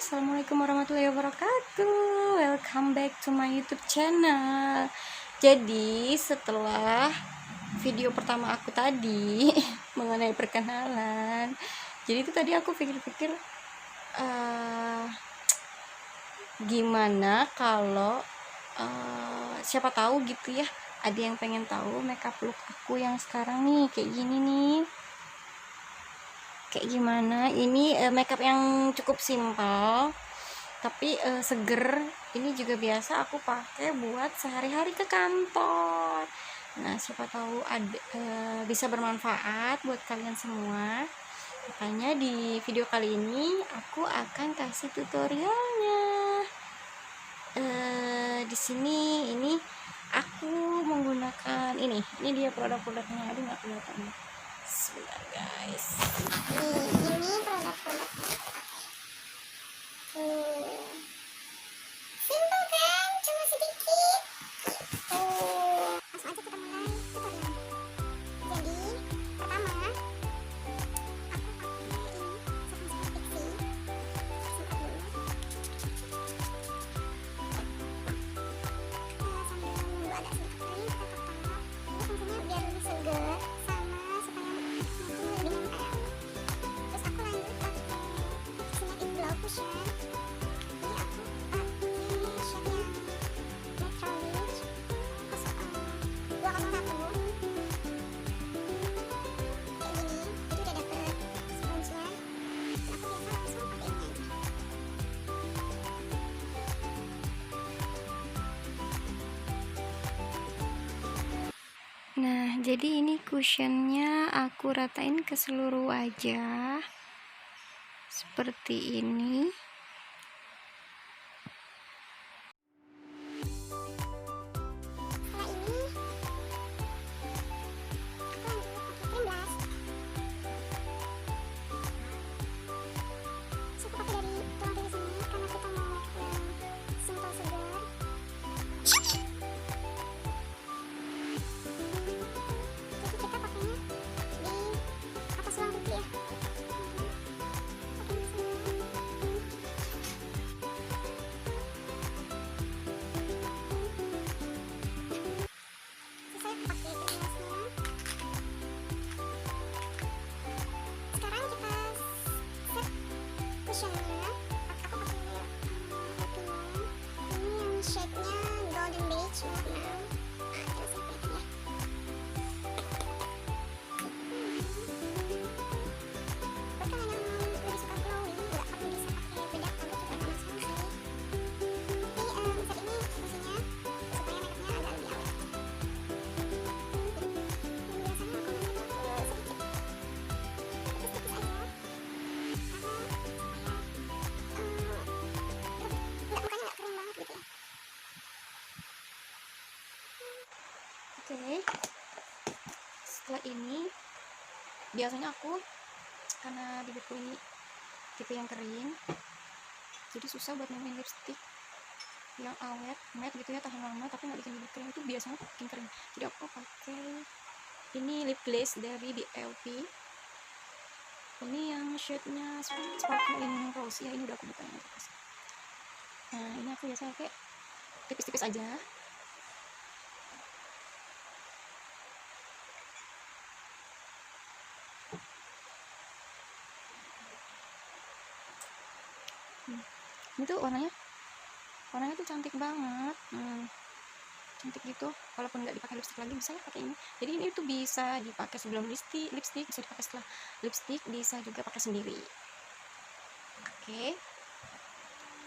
Assalamualaikum warahmatullahi wabarakatuh. Welcome back to my YouTube channel. Jadi setelah video pertama aku tadi mengenai perkenalan, jadi itu tadi aku pikir-pikir gimana kalau siapa tahu gitu ya, ada yang pengen tahu makeup look aku yang sekarang nih kayak gini nih. Kayak gimana ini, makeup yang cukup simpel tapi seger. Ini juga biasa aku pakai buat sehari-hari ke kantor. Nah, siapa tahu ada bisa bermanfaat buat kalian semua. Makanya di video kali ini aku akan kasih tutorialnya. Di sini ini aku menggunakan ini dia produk-produknya. Aduh, nggak kelihatan. Sebentar guys, ini produk-produknya. Simple kan, cuma sedikit. Langsung aja kita mulai tutorialnya. Jadi pertama aku pakai ini Saffron Stick sambil nunggu agak sedikit kering kita tetap ini fungsinya biar lebih segar sama supaya lebih nempel. Terus aku lanjut pakai Cinematic Glow Cushion. Ini aku pakai shade yang Natural Beach 201 kayak gini. Itu udah dapet sponge-nya. Aku biasa langsung pakai ini aja. Nah, jadi ini cushionnya aku ratain ke seluruh wajah seperti ini. Setelah ini aku lanjut pakai cream blush. So, aku pakai dari tulang tilis ini karena kita mau make yang simple segar. Jadi kita pakainya di atas ruang putih ya. Pakai di sini. Selesai pakai blushnya. Sekarang kita set cushionnya. Aku pakai Opinion. Ini yang shade-nya Golden Beige warna. Terus seperti ya. Buat kalian yang lebih suka glowing, nggak perlu bisa pakai bedak rambut juga nggak masalah sih. Tapi set ini fungsinya supaya makeupnya agak lebih awet. Dan biasanya aku make sedikit, tipis-tipis aja, karena supaya mukanya nggak kering banget gitu ya. Oke, setelah ini biasanya aku karena bibirku ini tipe yang kering, jadi susah buat nemuin lipstick yang awet, matte gitu ya, tahan lama tapi nggak bikin bibir kering. Itu biasanya bikin kering. Jadi aku pakai ini lip glaze dari BLP. Ini yang shade-nya Sparkling Rose ya. Ini udah aku buka yang atas. Nah, ini aku biasa pakai tipis-tipis aja. Ini tuh warnanya tuh cantik banget. Cantik gitu, walaupun nggak dipakai lipstick lagi bisa ya pakai ini. Jadi ini tuh bisa dipakai sebelum lipstick, bisa dipakai setelah lipstick, bisa juga pakai sendiri. Oke,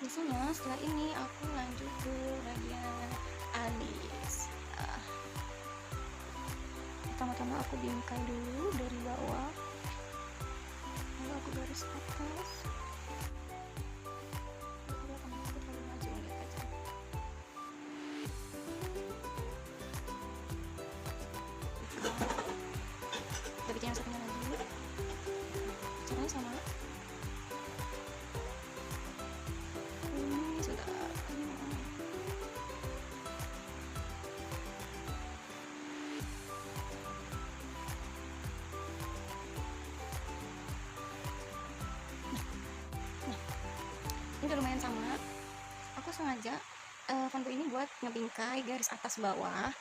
biasanya setelah ini aku lanjut ke bagian alis. Pertama-tama aku bingkai dulu dari bawah, lalu aku garis atas. Kita bikin yang satunya lagi. Caranya sama. Ini sudah. udah lumayan sama. Aku sengaja foto ini buat ngebingkai garis atas bawah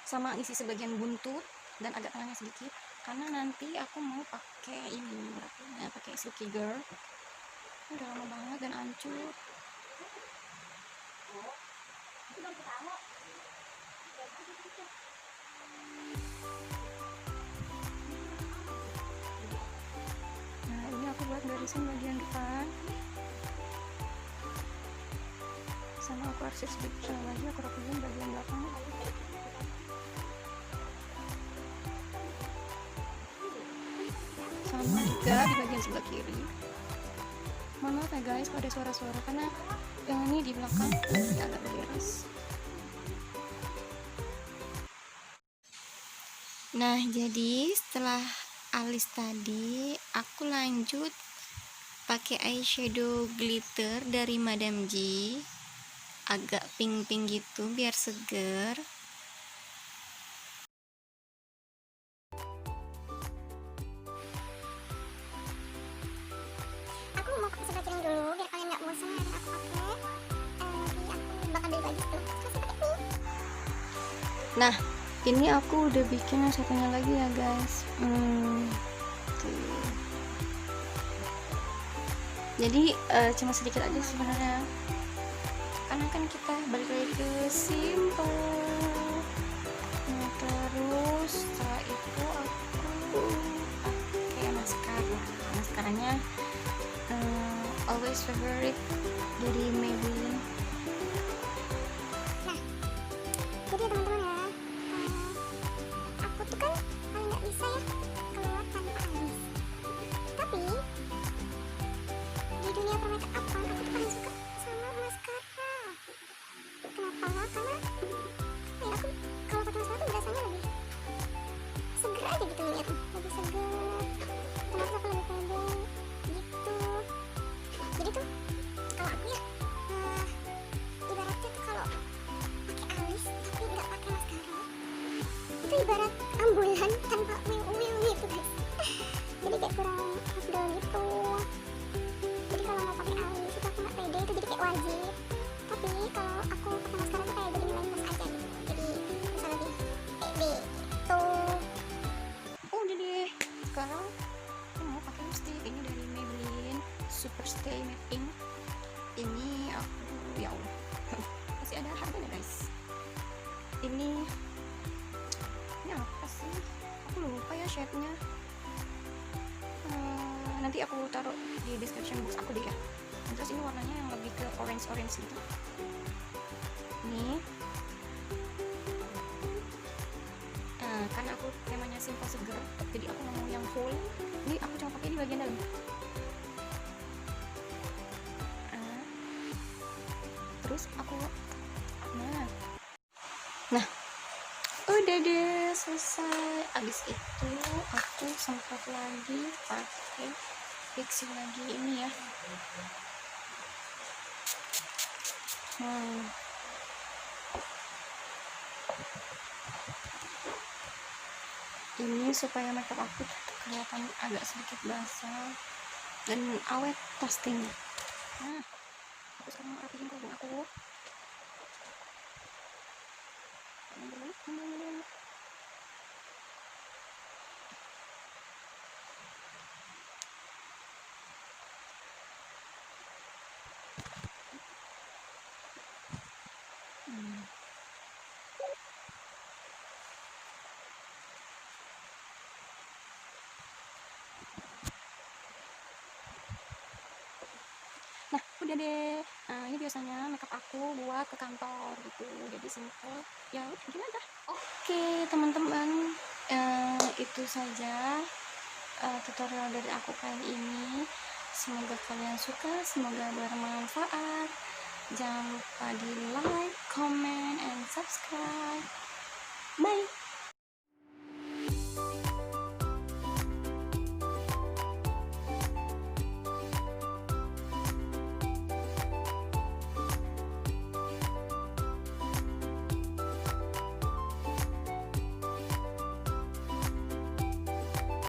sama isi sebagian buntut dan agak tengahnya sedikit, karena nanti aku mau pakai ini, pakai silky girl. Udah lama banget dan hancur. Nah, ini aku buat garisin bagian depan, sama aku arsir sedikit lagi, aku rapiin bagian belakang. Sama juga di bagian sebelah kiri. Mohon maaf ya guys kalau ada suara-suara, karena yang ini di belakang agak beres. Nah, jadi setelah alis tadi, aku lanjut pakai eyeshadow glitter dari Madame G, agak pink-pink gitu biar seger. Aku mau pakai sebelah kiri dulu biar kalian nggak bosan lihat aku pakai. Nanti aku bakal beli baju tuh kasih pakai ini. Nah, ini aku udah bikin yang satunya lagi ya guys. Tuh. Jadi cuma sedikit aja sebenarnya, karena kan kita balik lagi ke simple. Nah, terus setelah itu aku pakai maskaranya always favorite dari Maybelline. Nah, jadi ya teman-teman ya, aku tuh kan paling nggak bisa ya keluar tanpa alis. Tapi di dunia permakeup aku tuh paling suka sama maskara. Kenapa? Karena ya aku kalau pakai maskara tuh berasanya lebih seger aja gitu ngeliatnya, lebih seger. Kenapa aku lebih pede gitu. Jadi tuh kalau aku ya ibaratnya tuh kalau pakai alis tapi nggak pakai maskara itu ibarat ambulan tanpa wing gitu guys. Jadi kayak kurang afdol gitu. Jadi kalau mau pakai alis itu aku nggak pede, itu jadi kayak wajib. Tapi kalau aku pakai maskara tuh kayak jadi nilai plus aja gitu. Jadi bisa lebih pede gitu. Udah deh, sekarang aku mau pakai lipstick ini dari Maybelline Super Stay Matte Ink. Ini aku, ya Allah, masih ada harganya guys. Ini apa sih? Aku lupa ya shade-nya. Nanti aku taruh di description box aku deh ya. Terus ini warnanya yang lebih ke orange gitu. Ini karena aku temanya simple seger, jadi aku nggak mau yang full. Ini aku cuma pakai di bagian dalam. Terus aku nah udah deh selesai. Abis itu aku semprot lagi pakai fixing lagi ini ya. Ini supaya makeup aku kelihatan agak sedikit basah dan awet pastinya. Nah, aku sekarang mau rapihin kerudung aku. Nah, udah deh. Nah, ini biasanya makeup aku buat ke kantor gitu, jadi simple. Ya udah gini aja. Oke teman-teman, itu saja tutorial dari aku kali ini. Semoga kalian suka, semoga bermanfaat. Jangan lupa di like, comment, and subscribe. Bye.